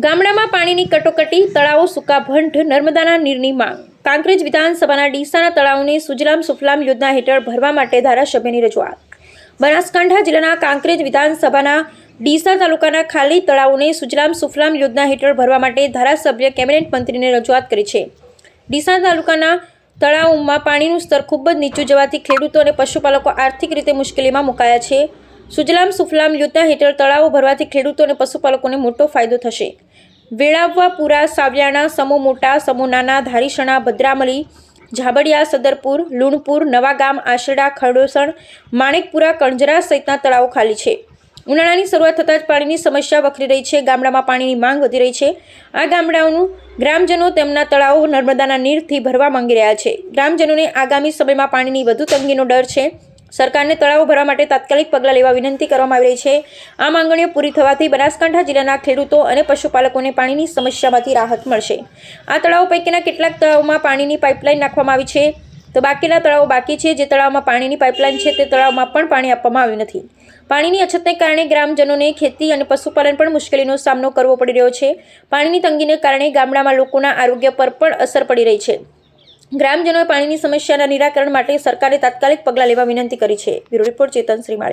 ગામડામાં પાણીની કટોકટી, તળાવો સૂકાભંઠ, નર્મદાના નીરની માંગ. કાંકરેજ વિધાનસભાના ડીસાના તળાવને સુજલામ સુફલામ યોજના હેઠળ ભરવા માટે ધારાસભ્યની રજૂઆત. બનાસકાંઠા જિલ્લાના કાંકરેજ વિધાનસભાના ડીસા તાલુકાના ખાલી તળાવોને સુજલામ સુફલામ યોજના હેઠળ ભરવા માટે ધારાસભ્ય કેબિનેટ મંત્રીને રજૂઆત કરી છે. ડીસા તાલુકાના તળાવોમાં પાણીનું સ્તર ખૂબ જ નીચું જવાથી ખેડૂતો અને પશુપાલકો આર્થિક રીતે મુશ્કેલીમાં મુકાયા છે. સુજલામ સુફલામ યોજના હેઠળ તળાવો ભરવાથી ખેડૂતો અને પશુપાલકોને મોટો ફાયદો થશે. વેળાવવા, પુરા, સાવિયાણા, સમો મોટા, સમો નાના, ધારીસણા, ભદ્રામલી, ઝાબડિયા, સદરપુર, લુણપુર, નવાગામ, આશરડા, ખરડોસણ, માણેકપુરા, કણજરા સહિતના તળાવો ખાલી છે. ઉનાળાની શરૂઆત થતાં જ પાણીની સમસ્યા વકરી રહી છે. ગામડામાં પાણીની માંગ વધી રહી છે. આ ગામડાઓનું ગ્રામજનો તેમના તળાવો નર્મદાના નીરથી ભરવા માંગી રહ્યા છે. ગ્રામજનોને આગામી સમયમાં પાણીની વધુ તંગીનો ડર છે. સરકારને તળાવો ભરવા માટે તાત્કાલિક પગલાં લેવા વિનંતી કરવામાં આવી રહી છે. આ માંગણીઓ પૂરી થવાથી બનાસકાંઠા જિલ્લાના ખેડૂતો અને પશુપાલકોને પાણીની સમસ્યામાંથી રાહત મળશે. આ તળાવો પૈકીના કેટલાક તળાવોમાં પાણીની પાઇપલાઇન નાખવામાં આવી છે, તો બાકીના તળાવો બાકી છે. જે તળાવમાં પાણીની પાઇપલાઇન છે તે તળાવમાં પણ પાણી આપવામાં આવ્યું નથી. પાણીની અછતને કારણે ગ્રામજનોને ખેતી અને પશુપાલન પણ મુશ્કેલીનો સામનો કરવો પડી રહ્યો છે. પાણીની તંગીને કારણે ગામડામાં લોકોના આરોગ્ય પર પણ અસર પડી રહી છે. ગ્રામજનોએ પાણીની સમસ્યાના નિરાકરણ માટે સરકારે તાત્કાલિક પગલાં લેવા વિનંતી કરી છે. બ્યુરો રિપોર્ટ, ચેતન શ્રીમાળી.